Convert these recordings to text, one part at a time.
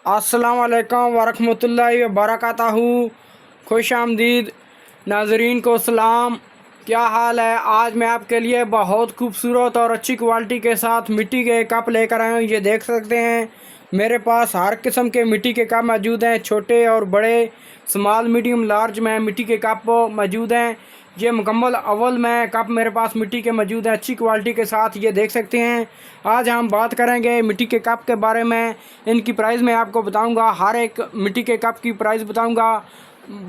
अस्सलाम वालेकुम वरहमतुल्लाहि वबरकातहू। खुश आमदीद नाजरीन को सलाम। क्या हाल है? आज मैं आपके लिए बहुत खूबसूरत और अच्छी क्वालिटी के साथ मिट्टी के कप लेकर आया हूँ। ये देख सकते हैं मेरे पास हर किस्म के मिट्टी के कप मौजूद हैं, छोटे और बड़े, स्मॉल मीडियम लार्ज में मिट्टी के कप मौजूद हैं। ये मुकम्मल अव्वल में कप मेरे पास मिट्टी के मौजूद हैं, अच्छी क्वालिटी के साथ। ये देख सकते हैं। आज हम बात करेंगे मिट्टी के कप के बारे में। इनकी प्राइस मैं आपको बताऊंगा, हर एक मिट्टी के कप की प्राइस बताऊंगा,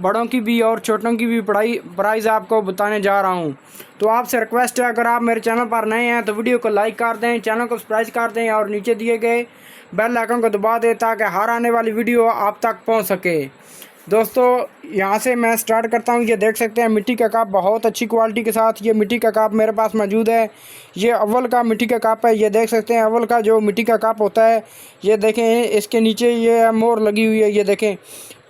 बड़ों की भी और छोटों की भी प्राइस आपको बताने जा रहा हूं। तो आपसे रिक्वेस्ट है, अगर आप मेरे चैनल पर नए हैं तो वीडियो को लाइक कर दें, चैनल को सब्सक्राइब कर दें और नीचे दिए गए बेल आइकन को दबा दें ताकि हर आने वाली वीडियो आप तक पहुंच सके। दोस्तों यहाँ से मैं स्टार्ट करता हूँ। ये देख सकते हैं मिट्टी का कप बहुत अच्छी क्वालिटी के साथ ये मिट्टी का कप मेरे पास मौजूद है। ये अव्वल का मिट्टी का कप है। ये देख सकते हैं अव्वल का जो मिट्टी का कप होता है। ये देखें, इसके नीचे ये मोर लगी हुई है। ये देखें,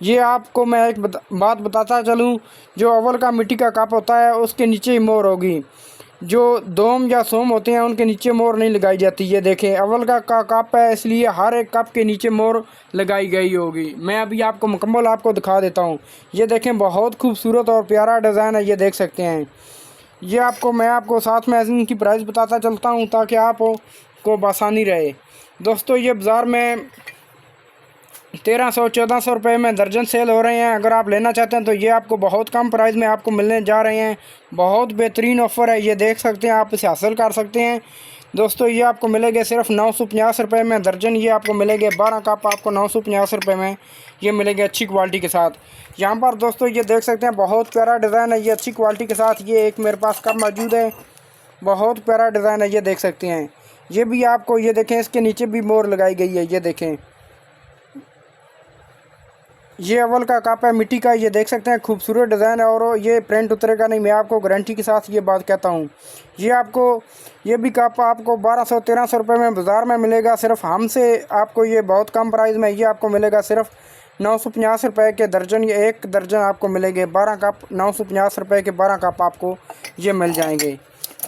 ये आपको मैं एक बात बताता चलूँ, जो अव्वल का मिट्टी का कप होता है उसके नीचे ही मोर होगी। जो दोम या सोम होते हैं उनके नीचे मोर नहीं लगाई जाती। ये देखें, अव्वल का कप है इसलिए हर एक कप के नीचे मोर लगाई गई होगी। मैं अभी आपको मुकम्मल आपको दिखा देता हूँ। ये देखें, बहुत खूबसूरत और प्यारा डिज़ाइन है। ये देख सकते हैं। ये मैं आपको साथ में इनकी प्राइस बताता चलता हूँ ताकि आपको आसानी रहे। दोस्तों ये बाज़ार में 1300-1400 रुपये में दर्जन सेल हो रहे हैं। अगर आप लेना चाहते हैं तो ये आपको बहुत कम प्राइस में आपको मिलने जा रहे हैं। बहुत बेहतरीन ऑफ़र है। ये देख सकते हैं, आप इसे हासिल कर सकते हैं। दोस्तों ये आपको मिलेंगे सिर्फ 950 रुपये में दर्जन। ये आपको मिलेंगे 12 कप आपको 950 रुपये में ये मिलेंगे अच्छी क्वालिटी के साथ। यहाँ पर दोस्तों ये देख सकते हैं, बहुत प्यारा डिज़ाइन है। ये अच्छी क्वालिटी के साथ ये एक मेरे पास कप मौजूद है। बहुत प्यारा डिज़ाइन है। ये देख सकते हैं। ये भी आपको, ये देखें, इसके नीचे भी मोर लगाई गई है। ये देखें, ये अव्वल का कप है मिट्टी का। ये देख सकते हैं, खूबसूरत डिज़ाइन है और ये प्रिंट उतरेगा नहीं, मैं आपको गारंटी के साथ ये बात कहता हूँ। ये भी कप आपको 1200-1300 रुपये में बाज़ार में मिलेगा। सिर्फ हमसे आपको ये बहुत कम प्राइस में ये आपको मिलेगा सिर्फ 950 रुपये के दर्जन। ये एक दर्जन आपको मिलेंगे 12 कप, 950 रुपये के 12 कप आपको ये मिल जाएंगे।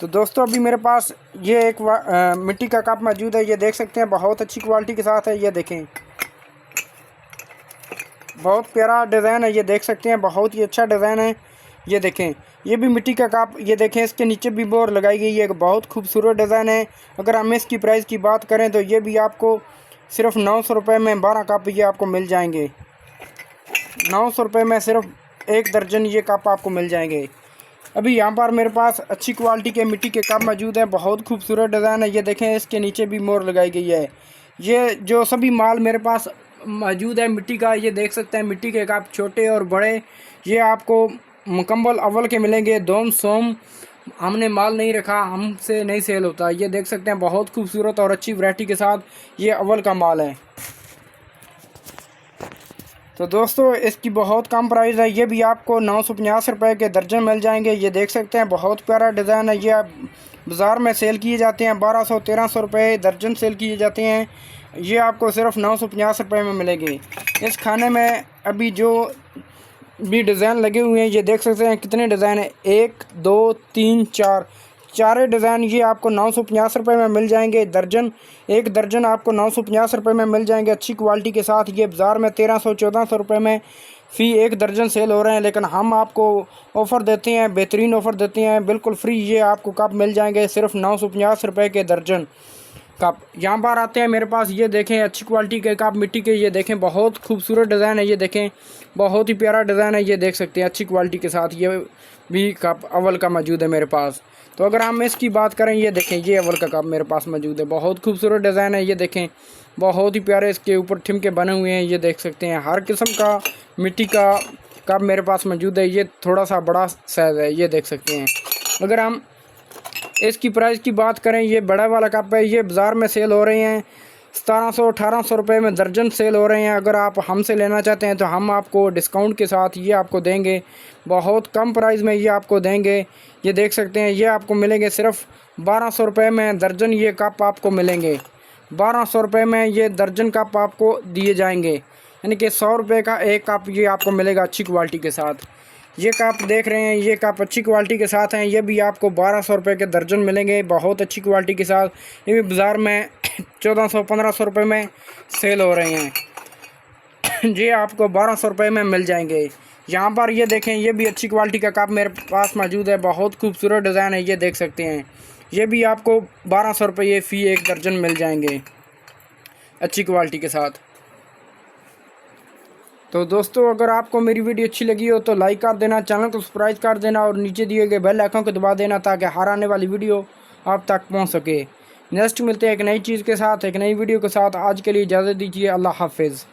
तो दोस्तों अभी मेरे पास ये एक मिट्टी का कप मौजूद है। ये देख सकते हैं, बहुत अच्छी क्वालिटी के साथ है। ये देखें, बहुत प्यारा डिज़ाइन है। ये देख सकते हैं, बहुत ही अच्छा डिज़ाइन है। ये देखें, ये भी मिट्टी का कप। ये देखें, इसके नीचे भी मोर लगाई गई है। बहुत खूबसूरत डिज़ाइन है। अगर हम इसकी प्राइस की बात करें तो ये भी आपको सिर्फ 900 रुपये में 12 कप ये आपको मिल जाएंगे। 900 रुपये में सिर्फ एक दर्जन ये कप आपको मिल जाएंगे। अभी यहाँ पर मेरे पास अच्छी क्वालिटी के मिट्टी के कप मौजूद हैं। बहुत खूबसूरत डिज़ाइन है। ये देखें, इसके नीचे भी मोर लगाई गई है। ये जो सभी माल मेरे पास मौजूद है मिट्टी का, ये देख सकते हैं मिट्टी के कप छोटे और बड़े ये आपको मुकम्मल अव्वल के मिलेंगे। दोम सोम हमने माल नहीं रखा, हमसे नहीं सेल होता। ये देख सकते हैं, बहुत खूबसूरत और अच्छी वैरायटी के साथ ये अव्वल का माल है। तो दोस्तों इसकी बहुत कम प्राइस है। ये भी आपको 950 रुपये के दर्जन मिल जाएंगे। ये देख सकते हैं, बहुत प्यारा डिज़ाइन है। ये बाज़ार में सेल किए जाते हैं 1200-1300 रुपये दर्जन सेल किए जाते हैं। ये आपको सिर्फ 950 रुपये में मिलेगी। इस खाने में अभी जो भी डिज़ाइन लगे हुए हैं, ये देख सकते हैं कितने डिज़ाइन है, 1 2 3 4 चारे डिज़ाइन ये आपको 950 रुपये में मिल जाएंगे दर्जन। एक दर्जन आपको 950 रुपये में मिल जाएंगे अच्छी क्वालिटी के साथ। ये बाज़ार में 1300-1400 रुपये में फ़ी एक दर्जन सेल हो रहे हैं, लेकिन हम आपको ऑफ़र देते हैं, बेहतरीन ऑफ़र देते हैं, बिल्कुल फ्री। ये आपको कप मिल जाएंगे सिर्फ 950 रुपये के दर्जन कप। यहाँ पर आते हैं मेरे पास, ये देखें अच्छी क्वालिटी के कप मिट्टी के। ये देखें, बहुत खूबसूरत डिज़ाइन है। ये देखें, बहुत ही प्यारा डिज़ाइन है। ये देख सकते हैं अच्छी क्वालिटी के साथ ये भी कप अव्वल का मौजूद है मेरे पास। तो अगर हम इसकी बात करें, ये देखें, ये अव्वल का कप मेरे पास मौजूद है। बहुत खूबसूरत डिज़ाइन है। ये देखें, बहुत ही प्यारे इसके ऊपर ठिमके बने हुए हैं। ये देख सकते हैं, हर किस्म का मिट्टी का कप मेरे पास मौजूद है। ये थोड़ा सा बड़ा साइज़ है। ये देख सकते हैं। अगर हम इसकी प्राइस की बात करें, ये बड़ा वाला कप है। ये बाज़ार में सेल हो रहे हैं 1700-1800 रुपये में दर्जन सेल हो रहे हैं। अगर आप हमसे लेना चाहते हैं तो हम आपको डिस्काउंट के साथ ये आपको देंगे, बहुत कम प्राइस में ये आपको देंगे। ये देख सकते हैं, ये आपको मिलेंगे सिर्फ 1200 रुपये में दर्जन ये कप आपको मिलेंगे। 1200 रुपये में ये दर्जन कप आपको दिए जाएंगे, यानी कि 100 रुपये का एक कप ये आपको मिलेगा अच्छी क्वालिटी के साथ। ये कप देख रहे हैं, ये कप अच्छी क्वालिटी के साथ हैं। ये भी आपको 1200 रुपये के दर्जन मिलेंगे बहुत अच्छी क्वालिटी के साथ। ये भी बाज़ार में 1400-1500 रुपये में सेल हो रहे हैं। ये आपको 1200 रुपये में मिल जाएंगे। यहाँ पर ये देखें, ये भी अच्छी क्वालिटी का कप मेरे पास मौजूद है, बहुत खूबसूरत डिज़ाइन है, ये देख सकते हैं। ये भी आपको 1200 रुपये फ़ी एक दर्जन मिल जाएंगे अच्छी क्वालिटी के साथ। तो दोस्तों, अगर आपको मेरी वीडियो अच्छी लगी हो तो लाइक कर देना, चैनल को सब्सक्राइब कर देना और नीचे दिए गए बेल आइकन को दबा देना ताकि हर आने वाली वीडियो आप तक पहुंच सके। नेक्स्ट मिलते हैं एक नई चीज़ के साथ, एक नई वीडियो के साथ। आज के लिए इजाज़त दीजिए। अल्लाह हाफिज़।